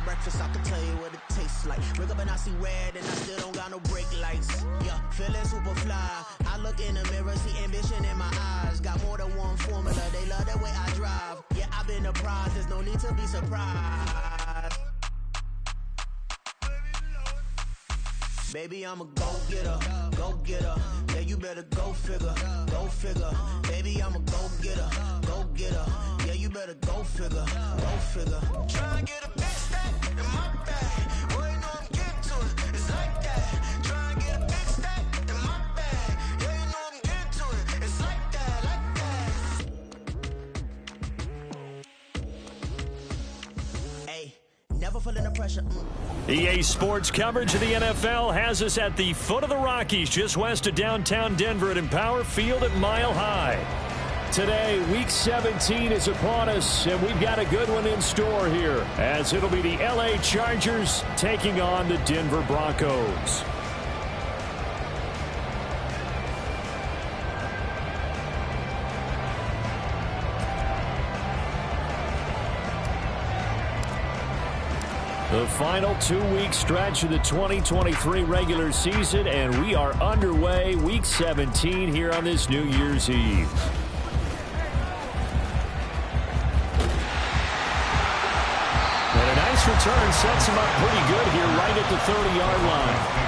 breakfast, I can tell you what it tastes like. Wake up and I see red and I still don't got no brake lights. Yeah, feeling super fly. I look in the mirror, see ambition in my eyes. Got more than one formula, they love the way I drive. Yeah, I've been a prize, there's no need to be surprised. Baby, I'm a go-getter, go-getter. Yeah, you better go figure, go figure. Baby, I'm a go-getter, go-getter. Yeah, you better go figure, go figure. Try and get a big stack in my bag. Boy, you know I'm getting to it, it's like that. Try and get a big stack in my bag. Yeah, you know I'm getting to it, it's like that, like that. Hey, never feeling the pressure. EA Sports coverage of the NFL has us at the foot of the Rockies, just west of downtown Denver at Empower Field at Mile High. Today, Week 17 is upon us, and we've got a good one in store here, as it'll be the LA Chargers taking on the Denver Broncos. The final 2-week stretch of the 2023 regular season, and we are underway, Week 17 here on this New Year's Eve. And a nice return sets him up pretty good here right at the 30-yard line.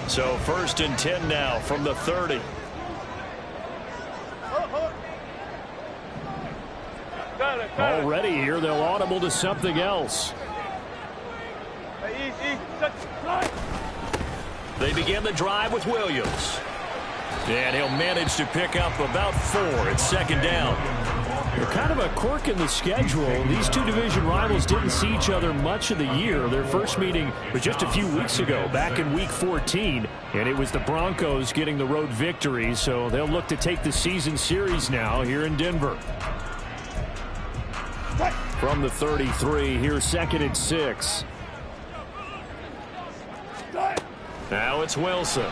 So 1st and 10 now from the 30. Already here, they'll audible to something else. They begin the drive with Williams. And he'll manage to pick up about 4 at 2nd down. Kind of a quirk in the schedule. These two division rivals didn't see each other much of the year. Their first meeting was just a few weeks ago, back in Week 14, and it was the Broncos getting the road victory, so they'll look to take the season series now here in Denver. From the 33, here's 2nd and 6. Now it's Wilson.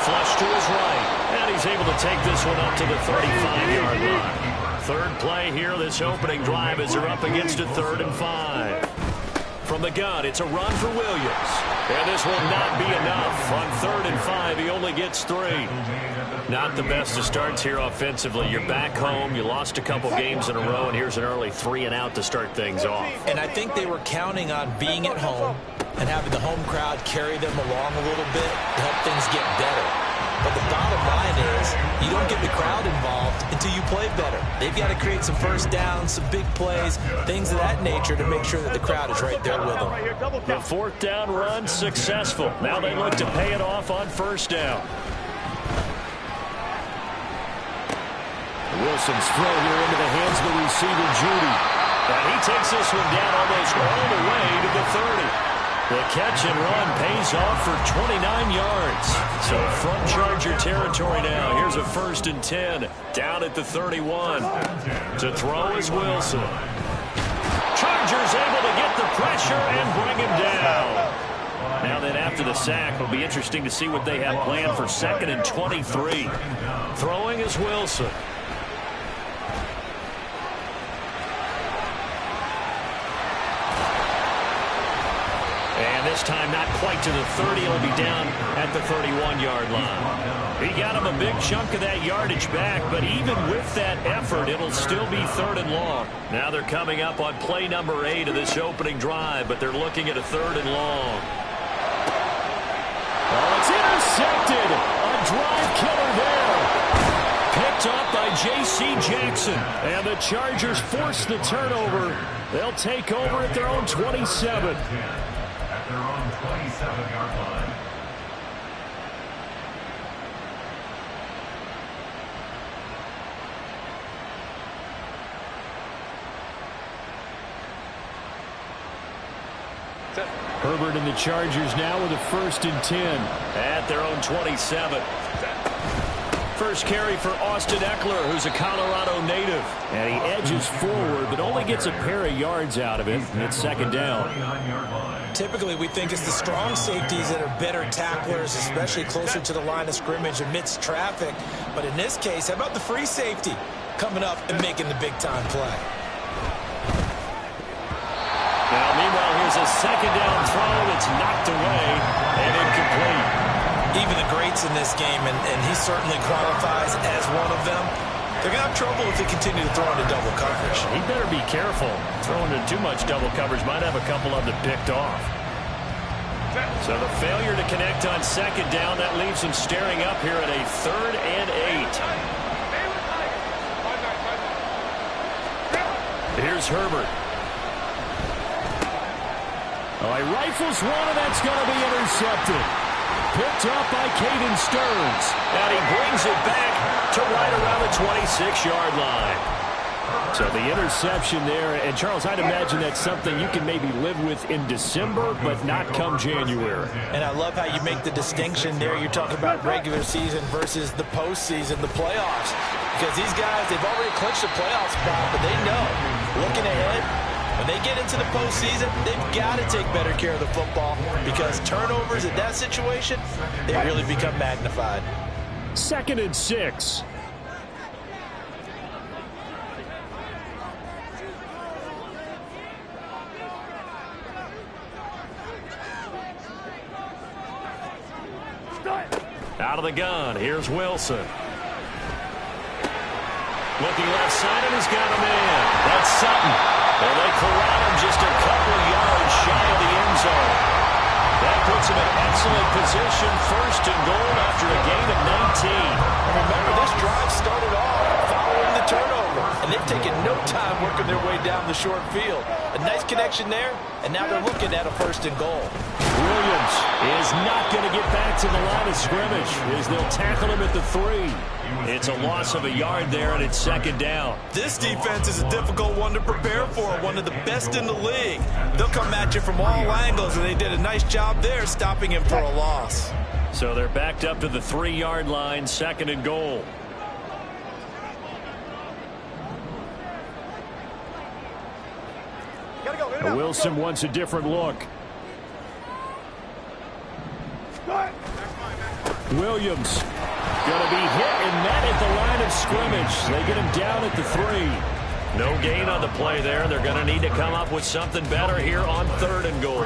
Flush to his right. And he's able to take this one up to the 35-yard line. Third play here, this opening drive as they're up against a 3rd and 5. From the gun, it's a run for Williams. And this will not be enough. On 3rd and 5, he only gets 3. Not the best of starts here offensively. You're back home. You lost a couple games in a row, and here's an early 3-and-out to start things off. And I think they were counting on being at home and having the home crowd carry them along a little bit to help things get better. But the bottom line is you don't get the crowd involved until you play better. They've got to create some first downs, some big plays, things of that nature to make sure that the crowd is right there with them. The 4th down run successful. Now they look to pay it off on 1st down. Wilson's throw here into the hands of the receiver, Judy. And he takes this one down almost all the way to the 30. The catch and run pays off for 29 yards. So from Charger territory now, here's a 1st and 10 down at the 31. To throw is Wilson. Chargers able to get the pressure and bring him down. Now then after the sack, it'll be interesting to see what they have planned for 2nd and 23. Throwing is Wilson. And this time not quite to the 30. He'll be down at the 31-yard line. He got him a big chunk of that yardage back, but even with that effort, it'll still be 3rd and long. Now they're coming up on play number 8 of this opening drive, but they're looking at a 3rd and long. Oh, it's intercepted. A drive killer there. Picked up by J.C. Jackson. And the Chargers force the turnover. They'll take over at their own 27. Their own 27-yard line. Herbert and the Chargers now with a 1st and 10 at their own 27. first carry for Austin Eckler, who's a Colorado native. And he edges forward, but only gets a pair of yards out of it. It's second down. Typically, we think it's the strong safeties that are better tacklers, especially closer to the line of scrimmage amidst traffic. But in this case, how about the free safety coming up and making the big-time play? Now, meanwhile, here's a second down throw that's knocked away and incomplete. Even the greats in this game, and he certainly qualifies as one of them, they're going to have trouble if they continue to throw into double coverage. He better be careful. Throwing into too much double coverage might have a couple of them picked off. So the failure to connect on second down, that leaves him staring up here at a 3rd and 8. Here's Herbert. Oh, he rifles one, and that's going to be intercepted. Picked up by Caden Stearns. And he brings it back to right around the 26-yard line. So the interception there. And, Charles, I'd imagine that's something you can maybe live with in December, but not come January. And I love how you make the distinction there. You're talking about regular season versus the postseason, the playoffs. Because these guys, they've already clinched the playoff spot, but they know, looking ahead, when they get into the postseason, they've got to take better care of the football because turnovers in that situation, they really become magnified. 2nd and 6. Out of the gun, here's Wilson. Looking left side, and he's got a man. That's Sutton. And they corral him just a couple of yards shy of the end zone. That puts him in excellent position, 1st and goal after a gain of 19. And remember, this drive started off following the turnover, and they've taken no time working their way down the short field. A nice connection there, and now they're looking at a 1st and goal. Williams is not going to get back to the line of scrimmage as they'll tackle him at the 3. It's a loss of a yard there, and it's 2nd down. This defense is a difficult one to prepare for, one of the best in the league. They'll come at you from all angles, and they did a nice job there stopping him for a loss. So they're backed up to the 3-yard line, 2nd and goal. Wilson wants a different look. Williams going to be hit and met at the line of scrimmage. They get him down at the 3. No gain on the play there. They're going to need to come up with something better here on 3rd and goal.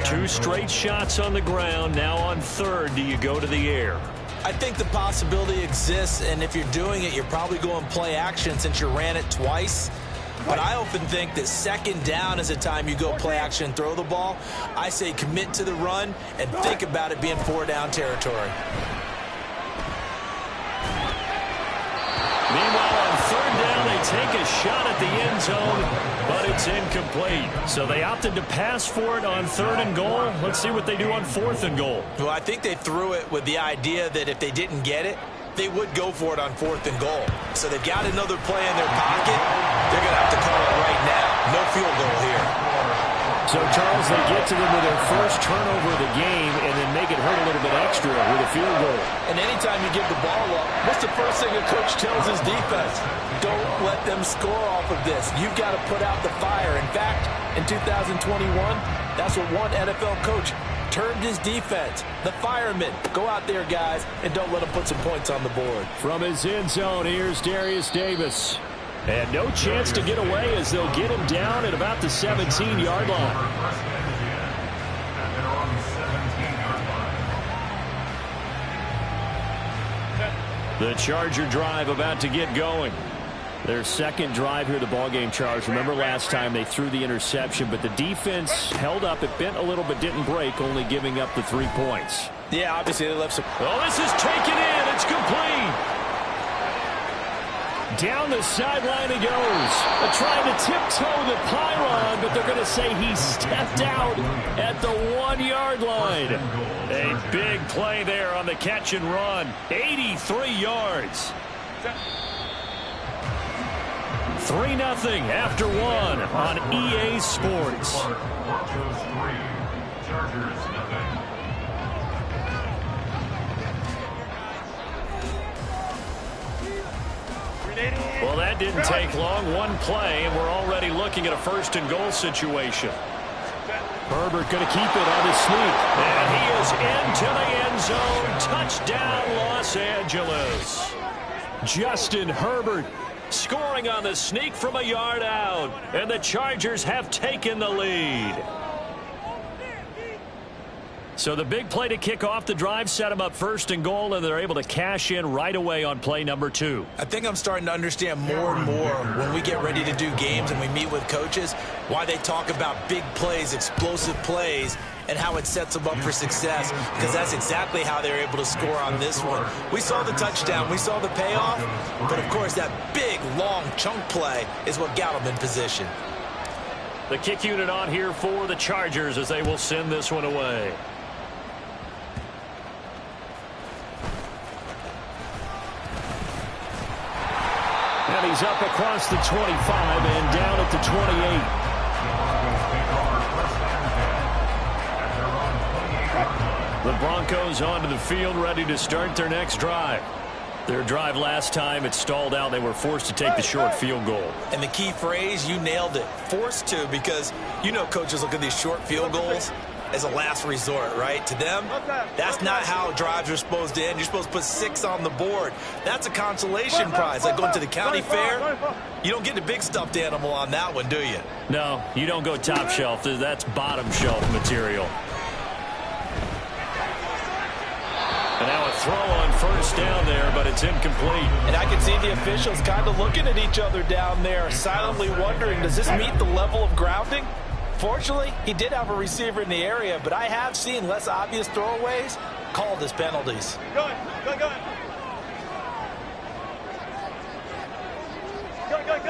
2 straight shots on the ground. Now on 3rd, do you go to the air? I think the possibility exists, and if you're doing it, you're probably going play action since you ran it twice. But I often think that 2nd down is a time you go play action and throw the ball. I say commit to the run and think about it being 4-down territory. Meanwhile, on 3rd down, they take a shot at the end zone, but it's incomplete. So they opted to pass for it on 3rd and goal. Let's see what they do on 4th and goal. Well, I think they threw it with the idea that if they didn't get it, they would go for it on 4th and goal. So they've got another play in their pocket. They're going to have to call it right now. No field goal here. So, Charles, they get to them with their first turnover of the game and then make it hurt a little bit extra with a field goal. And anytime you give the ball up, what's the first thing a coach tells his defense? Don't let them score off of this. You've got to put out the fire. In fact, in 2021, that's what one NFL coach termed his defense, the firemen. Go out there, guys, and don't let them put some points on the board. From his end zone, here's Darius Davis. And no chance to get away as they'll get him down at about the 17-yard line. The Charger drive about to get going. Their 2nd drive here, the ballgame, Charge. Remember last time they threw the interception, but the defense held up. It bent a little but didn't break, only giving up the 3 points. Yeah, obviously they left some. Oh, this is taken in. It's complete. Down the sideline he goes. They're trying to tiptoe the pylon, but they're going to say he stepped out at the 1-yard line. A big play there on the catch and run. 83 yards. 3-0 after 1 on EA Sports. Broncos 3, Chargers 0. Well, that didn't take long. One play, and we're already looking at a first-and-goal situation. Herbert going to keep it on his sneak. And he is into the end zone. Touchdown, Los Angeles. Justin Herbert scoring on the sneak from a yard out. And the Chargers have taken the lead. So the big play to kick off the drive set them up first and goal, and they're able to cash in right away on play number 2. I think I'm starting to understand more and more when we get ready to do games and we meet with coaches why they talk about big plays, explosive plays, and how it sets them up for success, because that's exactly how they're able to score on this one. We saw the touchdown. We saw the payoff. But, of course, that big, long chunk play is what got them in position. The kick unit on here for the Chargers as they will send this one away. And he's up across the 25 and down at the 28. The Broncos onto the field, ready to start their next drive. Their drive last time, it stalled out. They were forced to take the short field goal. And the key phrase, you nailed it, forced to, because you know coaches look at these short field goals as a last resort, right? To them, that's not how drives are supposed to end. You're supposed to put 6 on the board. That's a consolation prize. Like going to the county fair, you don't get the big stuffed animal on that one, do you? No, you don't go top shelf. That's bottom shelf material. And now a throw on first down there, but it's incomplete. And I can see the officials kind of looking at each other down there, silently wondering, does this meet the level of grounding? Fortunately, he did have a receiver in the area, but I have seen less obvious throwaways called as penalties. Go.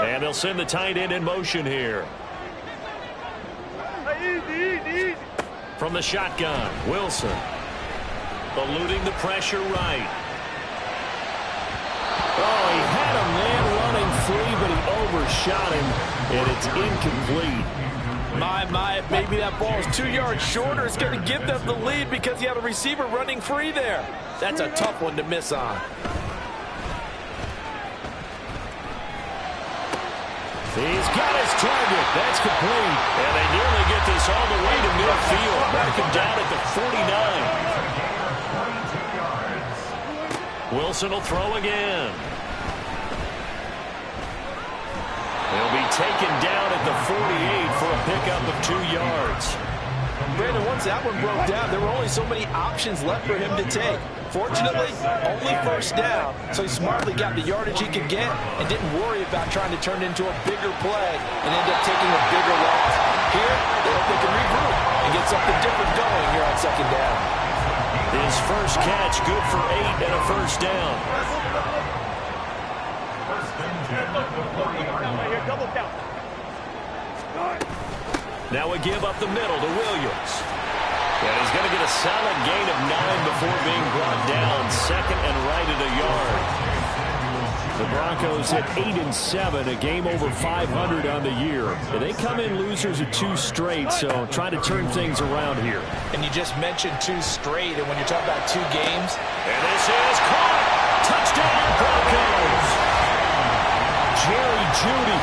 And they'll send the tight end in motion here. Easy. From the shotgun, Wilson. Eluding the pressure right. Oh, he had a man running free, but he overshot him, and it's incomplete. My, maybe that ball is 2 yards shorter. It's going to give them the lead because he had a receiver running free there. That's a tough one to miss on. He's got his target. That's complete. And they nearly get this all the way to midfield. Back him down at the 49. Wilson will throw again. He'll be taken down at the 48 for a pickup of 2 yards. Brandon, once that one broke down, there were only so many options left for him to take. Fortunately, only first down, so he smartly got the yardage he could get and didn't worry about trying to turn it into a bigger play and end up taking a bigger loss. Here, they hope they can regroup and get something different going here on second down. His first catch, good for 8 and a first down. Double count. Now a give up the middle to Williams. And he's going to get a solid gain of 9 before being brought down. Second and right at a yard. The Broncos at 8-7, a game over 500 on the year. And they come in losers of 2 straight, so trying to turn things around here. And you just mentioned 2 straight, and when you're talking about 2 games. And this is caught. Touchdown, Broncos. Jerry Jeudy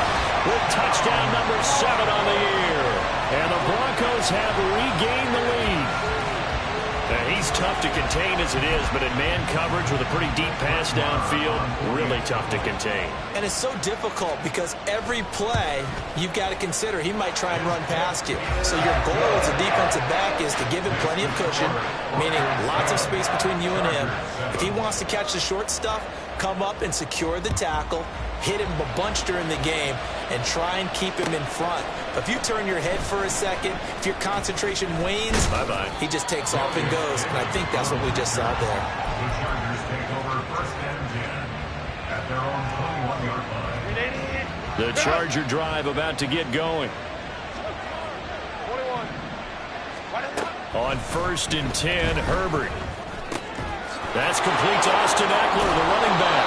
with touchdown number 7 on the year. And the Broncos have regained the lead. Now, he's tough to contain as it is, but in man coverage with a pretty deep pass downfield, really tough to contain. And it's so difficult because every play you've got to consider he might try and run past you. So your goal as a defensive back is to give him plenty of cushion, meaning lots of space between you and him. If he wants to catch the short stuff, come up and secure the tackle, hit him a bunch during the game, and try and keep him in front. But if you turn your head for a second, if your concentration wanes, bye-bye, he just takes off and goes. And I think that's what we just saw there. The Chargers take over first and 10 at their own 21-yard line. The Charger drive about to get going. 21. On first and 10, Herbert. That's complete to Austin Eckler, the running back.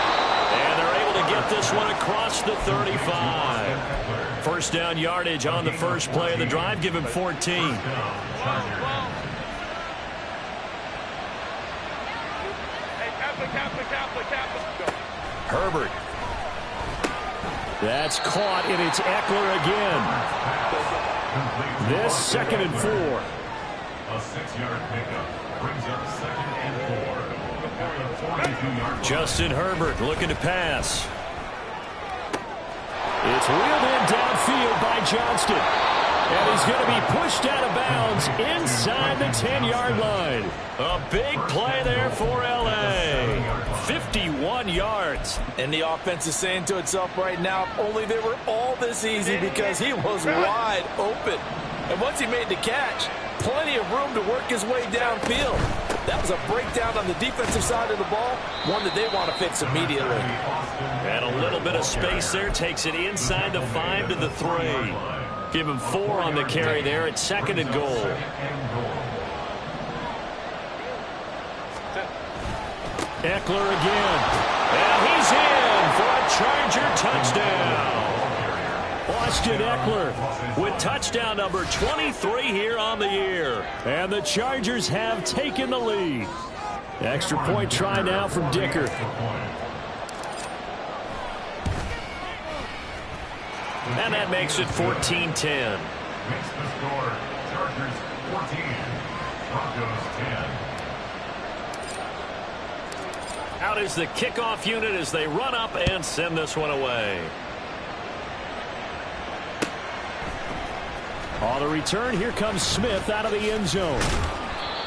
And they're able to get this one across the 35. First down yardage on the first play of the drive. Give him 14. Herbert That's caught, and it's Eckler again. This 2nd and 4. A 6-yard pickup brings up 2nd and 4 at the 42-yard. Justin Herbert looking to pass. It's wheeled in downfield by Johnston. And he's going to be pushed out of bounds inside the 10-yard line. A big play there for L.A. 51 yards. And the offense is saying to itself right now, if only they were all this easy, because he was wide open. And once he made the catch, plenty of room to work his way downfield. That was a breakdown on the defensive side of the ball, one that they want to fix immediately. And a little bit of space there, takes it inside the 5 to the 3. Give him 4 on the carry there at 2nd and goal. Eckler again. And he's in for a Charger touchdown. Austin Eckler with touchdown number 23 here on the year. And the Chargers have taken the lead. Extra point try now from Dicker. And that makes it 14-10. Makes the score Chargers 14, Broncos 10. Out is the kickoff unit as they run up and send this one away. On the return, here comes Smith out of the end zone.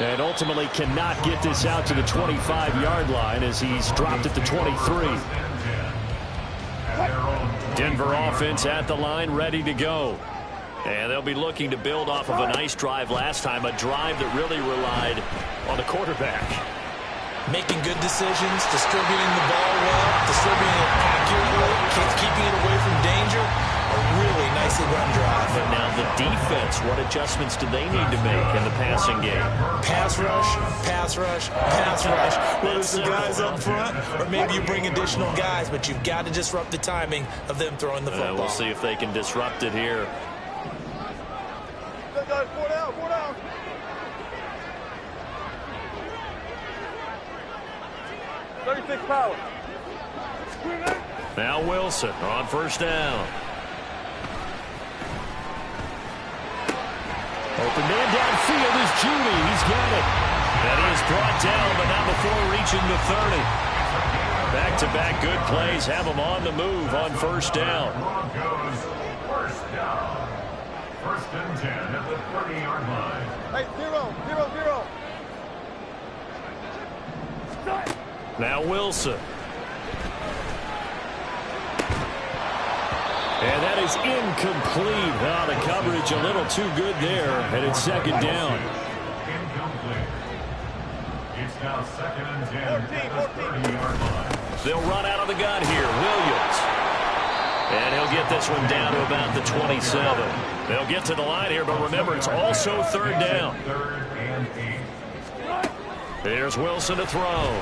And ultimately cannot get this out to the 25-yard line as he's dropped at the 23. Denver offense at the line, ready to go. And they'll be looking to build off of a nice drive last time, a drive that really relied on the quarterback. Making good decisions, distributing the ball well, distributing it accurately, keeping it away from danger. A really nicely run drive. But now the defense, what adjustments do they need to make in the passing game? Pass rush, pass rush, pass rush. Whether it's the guys up front or maybe you bring additional guys, but you've got to disrupt the timing of them throwing the football. We'll see if they can disrupt it here. Go, 4 down, 4 down. .36 power. Now Wilson on first down. Open man downfield is Judy. He's got it. And he is brought down, but not before reaching the 30. Back-to-back good plays have him on the move on first down. Broncos first down. 1st and 10 at the 30-yard line. Hey, 0, 0, 0. Now Wilson. And that is incomplete. Oh, the coverage a little too good there, and it's 2nd down. Incomplete. It's now 2nd and 10 at the 30-yard line. They'll run out of the gun here. Williams. And he'll get this one down to about the 27. They'll get to the line here, but remember, it's also 3rd down. 3rd and 8. Here's Wilson to throw.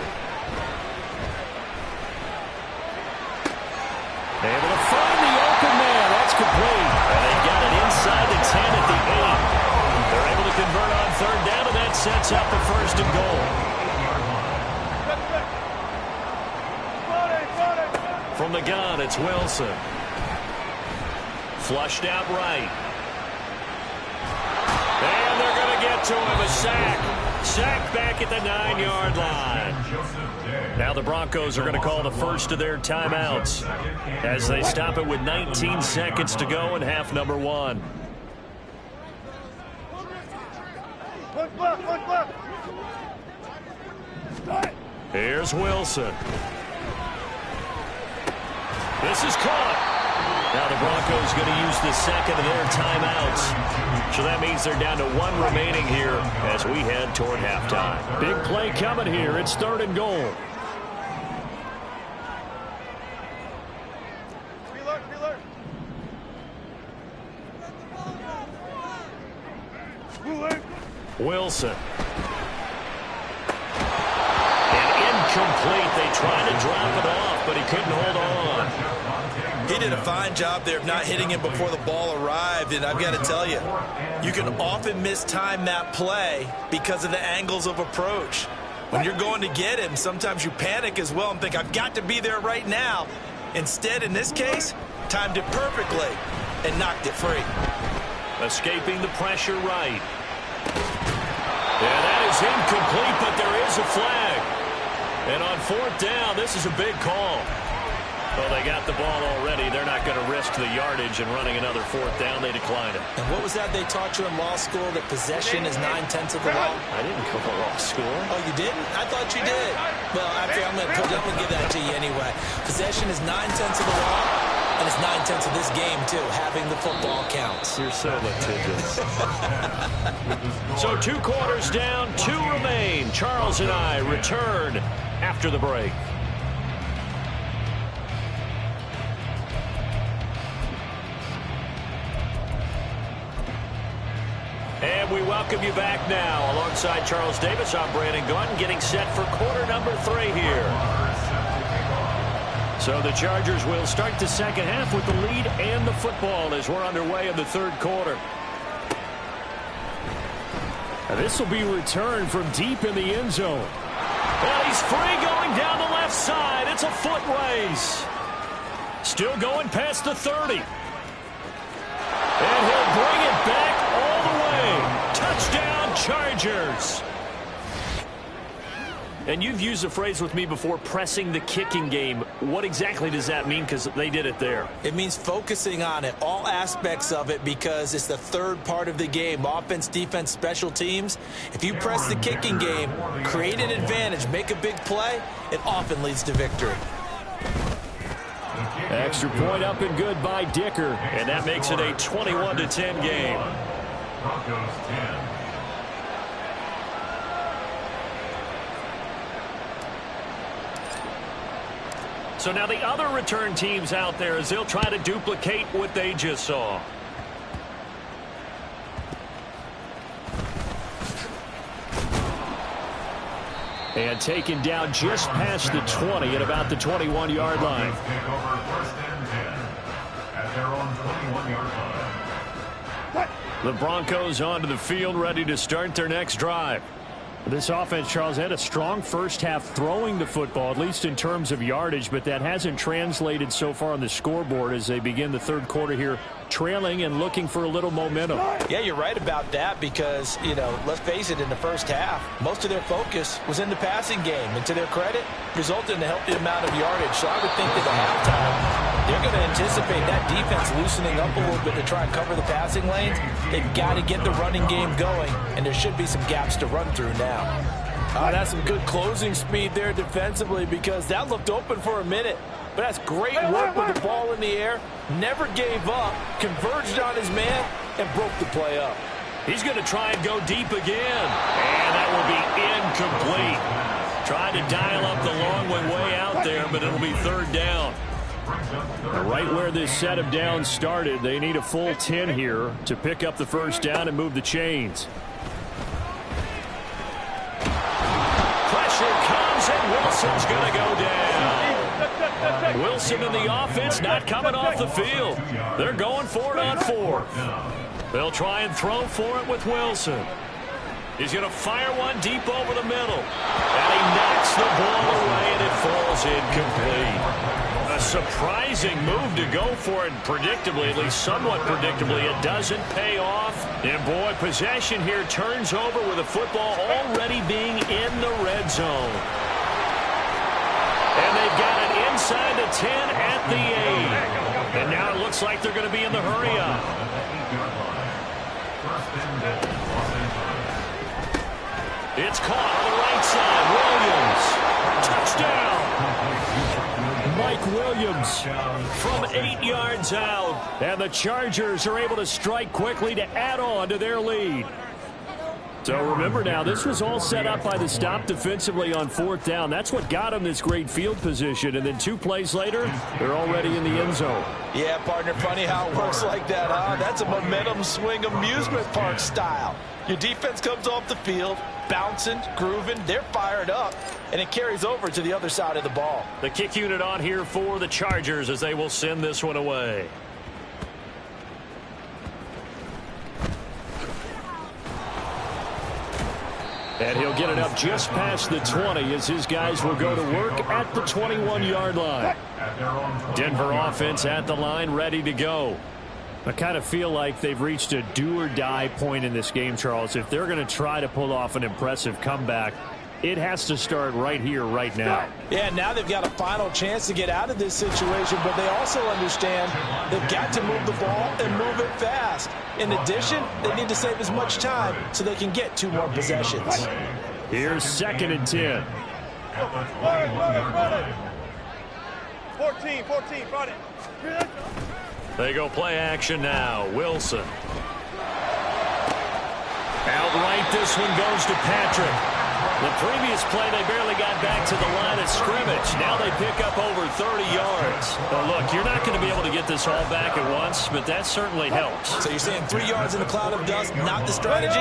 Able to find the open man. That's complete. And they got it inside the 10 at the 8. They're able to convert on 3rd down, and that sets up a 1st and goal. From the gun, it's Wilson. Flushed out right. And they're going to get to him. A sack. Sack back at the 9-yard line. Now the Broncos are going to call the first of their timeouts as they stop it with 19 seconds to go in half number 1. Here's Wilson. This is caught. Now the Broncos going to use the 2nd of their timeouts. So that means they're down to 1 remaining here as we head toward halftime. Big play coming here. It's 3rd and goal. Wilson. And incomplete. They tried to drop it off, but he couldn't hold on. He did a fine job there of not hitting him before the ball arrived, and I've got to tell you, you can often mistime that play because of the angles of approach. When you're going to get him, sometimes you panic as well and think, I've got to be there right now. Instead, in this case, timed it perfectly and knocked it free. Escaping the pressure right. And that is incomplete, but there is a flag. And on 4th down, this is a big call. Well, they got the ball already. They're not going to risk the yardage and running another 4th down. They decline it. And what was that they taught you in law school, that possession is 9/10 of the law? I didn't go to law school. Oh, you didn't? I thought you did. Well, actually, I'm going to give that to you anyway. Possession is 9/10 of the law, and it's 9/10 of this game, too. Having the football counts. You're so litigious. So 2 quarters down, 2 remain. Charles and I return after the break. And we welcome you back now. Alongside Charles Davis, I'm Brandon Gaudin, getting set for quarter number 3 here. So the Chargers will start the second half with the lead and the football as we're underway in the 3rd quarter. This will be returned from deep in the end zone. Well, he's free going down the left side. It's a foot race. Still going past the 30. And he'll bring it back all the way. Touchdown, Chargers. And you've used the phrase with me before, pressing the kicking game. What exactly does that mean? Because they did it there. It means focusing on it, all aspects of it, because it's the 3rd part of the game. Offense, defense, special teams. If you press the kicking game, create an advantage, make a big play, it often leads to victory. Extra point up and good by Dicker. And that makes it a 21-10 game. Broncos 10. So now the other return teams out there as they'll try to duplicate what they just saw. And taken down just past the 20 at about the 21-yard line. Take over 1st and 10 at their own 21-yard line. The Broncos onto the field, ready to start their next drive. This offense, Charles, had a strong first half throwing the football, at least in terms of yardage, but that hasn't translated so far on the scoreboard as they begin the 3rd quarter here, trailing and looking for a little momentum. Yeah, you're right about that because, you know, let's face it, in the first half, most of their focus was in the passing game. And to their credit, resulted in a healthy amount of yardage. So I would think that at halftime, they're going to anticipate that defense loosening up a little bit to try and cover the passing lanes. They've got to get the running game going, and there should be some gaps to run through now. That's some good closing speed there defensively because that looked open for a minute. But that's great work with the ball in the air. Never gave up, converged on his man, and broke the play up. He's going to try and go deep again. And that will be incomplete. Trying to dial up the long way out there, but it'll be 3rd down. Right where this set of downs started, they need a full 10 here to pick up the 1st down and move the chains. Pressure comes, and Wilson's going to go down. Wilson and the offense not coming off the field. They're going for it on 4th. They'll try and throw for it with Wilson. He's going to fire one deep over the middle. And he knocks the ball away, and it falls incomplete. A surprising move to go for it predictably, at least somewhat predictably. It doesn't pay off. And, boy, possession here turns over with the football already being in the red zone. And they've got it inside the 10 at the 8. And now it looks like they're going to be in the hurry-up. It's caught on the right side. Williams. Touchdown. Mike Williams from 8 yards out. And the Chargers are able to strike quickly to add on to their lead. So remember now, this was all set up by the stop defensively on 4th down. That's what got them this great field position. And then 2 plays later, they're already in the end zone. Yeah, partner, funny how it works like that, huh? That's a momentum swing amusement park style. Your defense comes off the field, bouncing, grooving, they're fired up, and it carries over to the other side of the ball. The kick unit on here for the Chargers as they will send this one away. And he'll get it up just past the 20 as his guys will go to work at the 21-yard line. Denver offense at the line, ready to go. I kind of feel like they've reached a do-or-die point in this game, Charles. If they're going to try to pull off an impressive comeback, it has to start right here, right now. Yeah, now they've got a final chance to get out of this situation, but they also understand they've got to move the ball and move it fast. In addition, they need to save as much time so they can get 2 more possessions. Here's 2nd and 10. 14, run it. They go play action now. Wilson. Outright, this one goes to Patrick. The previous play, they barely got back to the line of scrimmage. Now they pick up over 30 yards. Well, look, you're not going to be able to get this all back at once, but that certainly helps. So you're saying 3 yards in a cloud of dust, not the strategy?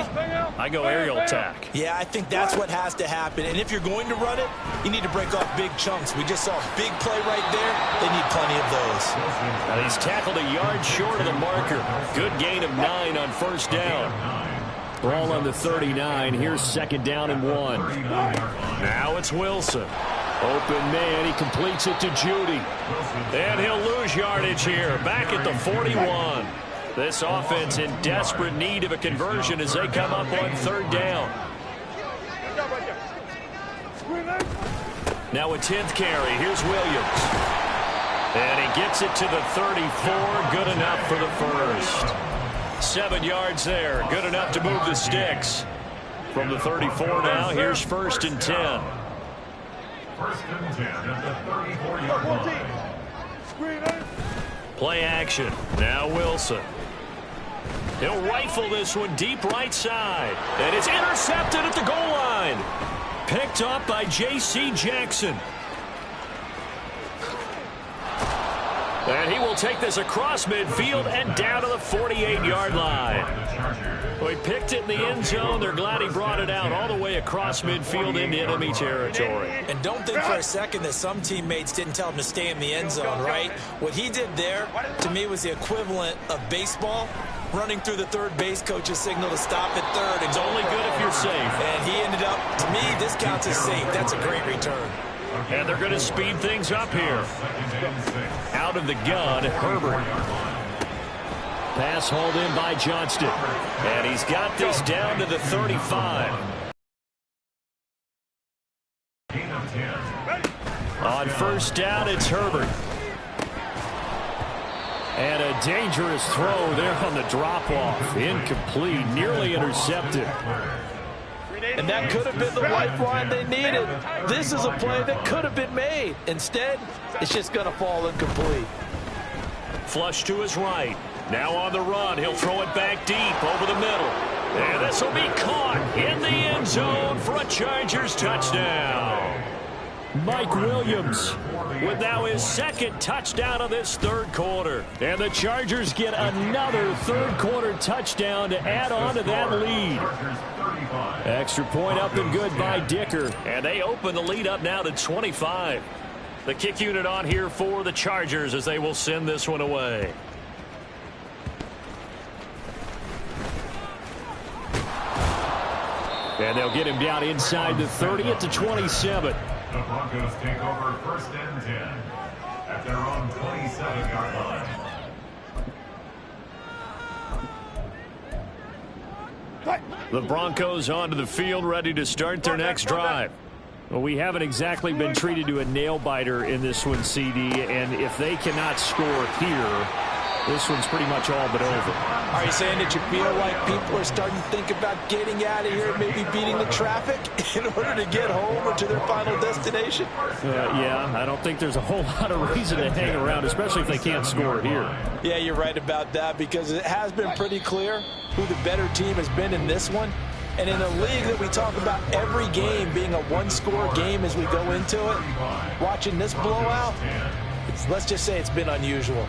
I go aerial attack. Yeah, I think that's what has to happen. And if you're going to run it, you need to break off big chunks. We just saw a big play right there. They need plenty of those. Now he's tackled a yard short of the marker. Good gain of 9 on 1st down. Ball on the 39. Here's 2nd down and 1. Now it's Wilson. Open man. He completes it to Judy. And he'll lose yardage here. Back at the 41. This offense in desperate need of a conversion as they come up on 3rd down. Now a 10th carry. Here's Williams. And he gets it to the 34. Good enough for the first. 7 yards there. Good enough to move the sticks. From the 34 now, here's 1st and 10. 1st and 10 at the 34-yard line. Play action. Now Wilson. He'll rifle this one deep right side. And it's intercepted at the goal line. Picked up by J.C. Jackson. And he will take this across midfield and down to the 48-yard line. Well, he picked it in the end zone. They're glad he brought it out all the way across midfield into enemy territory. And don't think for a second that some teammates didn't tell him to stay in the end zone, right? What he did there, to me, was the equivalent of baseball running through the third base coach's signal to stop at third. It's only good if you're safe. And he ended up, to me, this counts as safe. That's a great return. And they're going to speed things up here. Out of the gun, Herbert. Pass hauled in by Johnston. And he's got this down to the 35. On 1st down, it's Herbert. And a dangerous throw there on the drop-off. Incomplete, nearly intercepted. And that could have been the lifeline they needed. This is a play that could have been made. Instead, it's just going to fall incomplete. Flush to his right. Now on the run. He'll throw it back deep over the middle. And this will be caught in the end zone for a Chargers touchdown. Mike Williams with now his 2nd touchdown of this 3rd quarter. And the Chargers get another 3rd quarter touchdown to add on to that lead. Extra point up and good by Dicker. And they open the lead up now to 25. The kick unit on here for the Chargers as they will send this one away. And they'll get him down inside the 30 at the 27. The Broncos take over 1st and 10 at their own 27-yard line. The Broncos onto the field, ready to start their next drive. Well, we haven't exactly been treated to a nail-biter in this one, CD, and if they cannot score here, this one's pretty much all but over. Are you saying that you feel like people are starting to think about getting out of here, maybe beating the traffic in order to get home or to their final destination? Yeah, I don't think there's a whole lot of reason to hang around, especially if they can't score here. Yeah, you're right about that, because it has been pretty clear who the better team has been in this one. And in a league that we talk about every game being a one-score game as we go into it, watching this blowout, let's just say it's been unusual.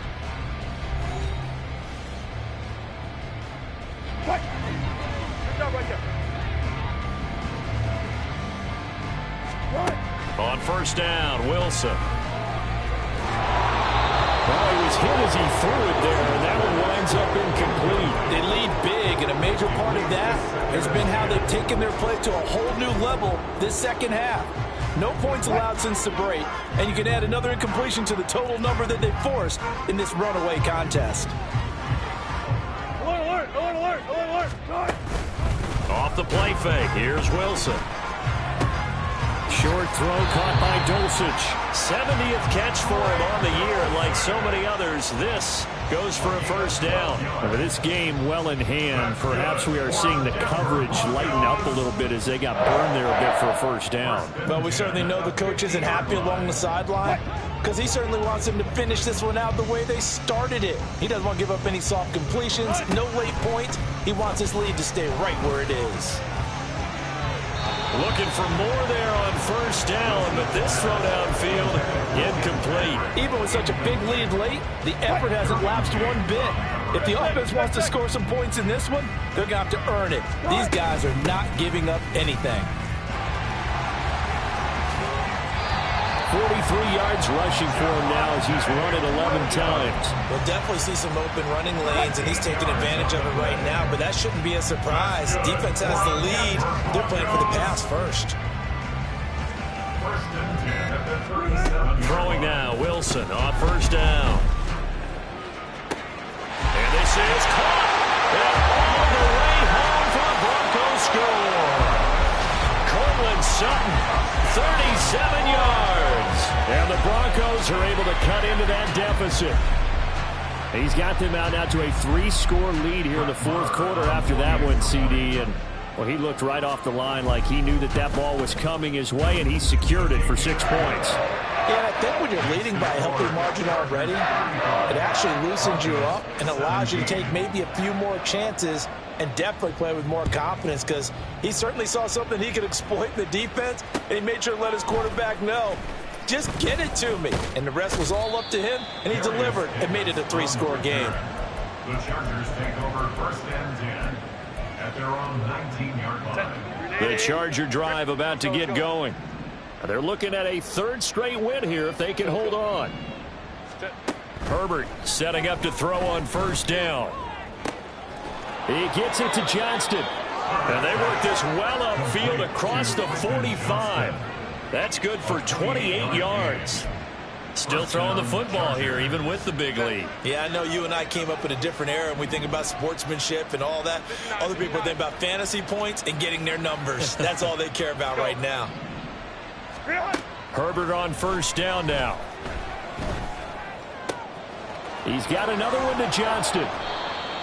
On 1st down, Wilson. Well, he was hit as he threw it there, and that one winds up incomplete. They lead big, and a major part of that has been how they've taken their play to a whole new level this second half. No points allowed since the break, and you can add another incompletion to the total number that they forced in this runaway contest. Alert, alert, alert, alert, alert. Off the play fake, here's Wilson. Short throw caught by Dulcich. 70th catch for him on the year. Like so many others, this goes for a first down. With this game well in hand, perhaps we are seeing the coverage lighten up a little bit as they got burned there a bit for a first down. Well, we certainly know the coach isn't happy along the sideline because he certainly wants them to finish this one out the way they started it. He doesn't want to give up any soft completions, no late points. He wants his lead to stay right where it is. Looking for more there on first down, but this throw downfield incomplete. Even with such a big lead late, the effort hasn't lapsed one bit. If the offense wants to score some points in this one, they're going to have to earn it. These guys are not giving up anything. 43 yards rushing for him now as he's run it 11 times. We'll definitely see some open running lanes, and he's taking advantage of it right now, but that shouldn't be a surprise. Defense has the lead. They're playing for the pass first. Throwing now, Wilson on first down. And this is caught. And all the way home for the Broncos score. Cortland Sutton, 37 yards. And the Broncos are able to cut into that deficit. He's got them out now to a 3-score lead here in the fourth quarter after that one, CD. And, well, he looked right off the line like he knew that that ball was coming his way, and he secured it for 6 points. Yeah, I think when you're leading by a healthy margin already, it actually loosens you up and allows you to take maybe a few more chances and definitely play with more confidence because he certainly saw something he could exploit in the defense, and he made sure to let his quarterback know, just get it to me. And the rest was all up to him, and he delivered and made it a 3-score game. The Chargers take over first and 10 at their own 19-yard line. The Charger drive about to get going. They're looking at a third straight win here if they can hold on. Herbert setting up to throw on first down. He gets it to Johnston. And they work this well upfield across the 45. That's good for 28 yards. Still throwing the football here, even with the big lead. Yeah, I know you and I came up in a different era, and we think about sportsmanship and all that. Other people think about fantasy points and getting their numbers. That's all they care about right now. Herbert on first down now. He's got another one to Johnston.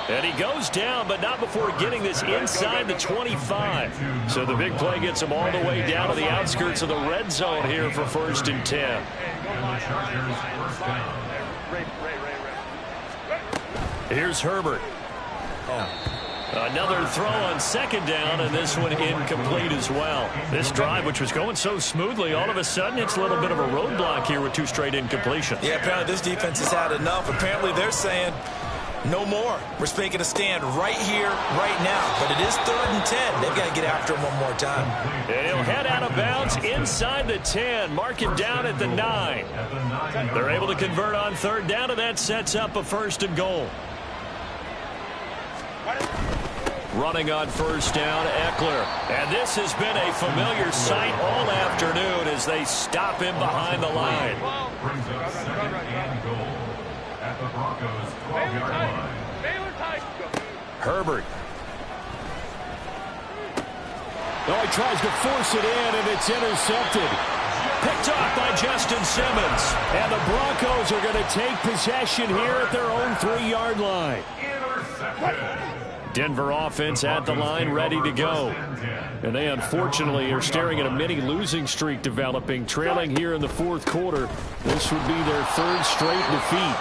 And he goes down, but not before getting this inside the 25. So the big play gets him all the way down to the outskirts of the red zone here for first and 10. Here's Herbert. Another throw on second down, and this one incomplete as well. This drive, which was going so smoothly, all of a sudden it's a little bit of a roadblock here with 2 straight incompletions. Yeah, apparently this defense has had enough. Apparently they're saying, no more. We're making a stand right here, right now. But it is 3rd and 10. They've got to get after him one more time. And he'll head out of bounds inside the 10. Mark him down at the 9. They're able to convert on third down, and that sets up a first and goal. Running on first down, Eckler. And this has been a familiar sight all afternoon as they stop him behind the line. Brings up second and goal at the Broncos 12-yard line. Herbert. Oh, he tries to force it in, and it's intercepted. Picked off by Justin Simmons. And the Broncos are going to take possession here at their own 3-yard line. Denver offense at the line, ready to go. And they unfortunately are staring at a mini losing streak developing, trailing here in the fourth quarter. This would be their 3rd straight defeat.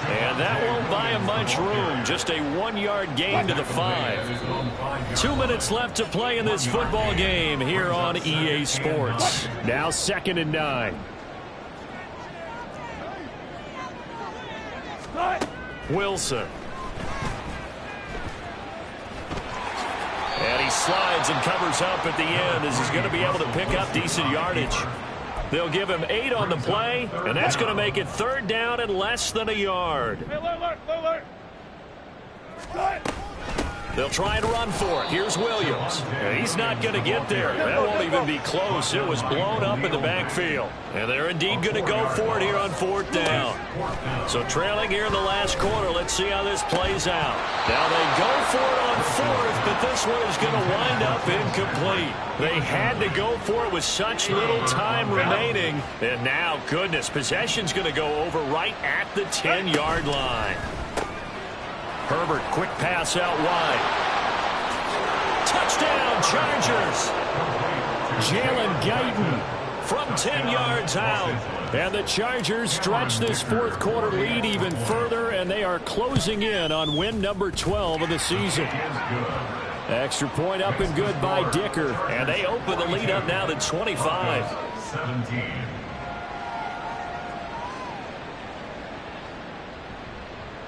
And that won't buy him much room. Just a 1-yard gain to the 5. 2 minutes left to play in this football game here on EA Sports. Now 2nd and 9. Wilson. And he slides and covers up at the end as he's going to be able to pick up decent yardage. They'll give him 8 on the play, and that's going to make it 3rd down and less than a yard. They'll try and run for it. Here's Williams. He's not going to get there. That won't even be close. It was blown up in the backfield. And they're indeed going to go for it here on 4th down. So trailing here in the last quarter. Let's see how this plays out. Now they go for it on 4th, but this one is going to wind up incomplete. They had to go for it with such little time remaining. And now, goodness, possession's going to go over right at the 10-yard line. Herbert, quick pass out wide. Touchdown, Chargers. Jalen Guyton from 10 yards out. And the Chargers stretch this 4th quarter lead even further, and they are closing in on win number 12 of the season. Extra point up and good by Dicker. And they open the lead up now to 25. 17.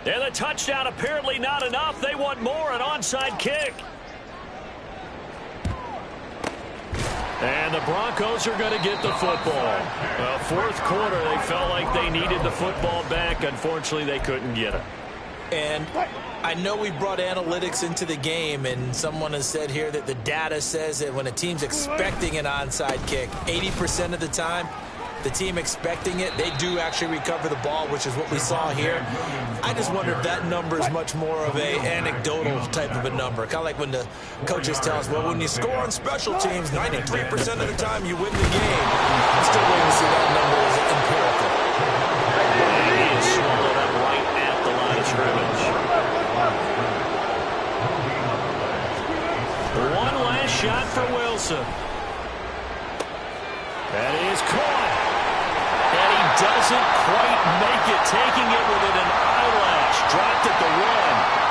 And the touchdown apparently not enough. They want more, an onside kick. And the Broncos are going to get the football. Well, 4th quarter, they felt like they needed the football back. Unfortunately, they couldn't get it. And I know we brought analytics into the game, and someone has said here that the data says that when a team's expecting an onside kick, 80% of the time, the team expecting it, they do actually recover the ball, which is what we saw here. I just wonder if that number is much more of a anecdotal type of a number. Kind of like when the coaches tell us, well, when you score on special teams, 93% of the time you win the game. I'm still waiting to see that number as empirical. And he is swallowed up right at the line of scrimmage. One last shot for Wilson. That is caught. And he doesn't quite make it, taking it within an eyelash. Dropped at the 1.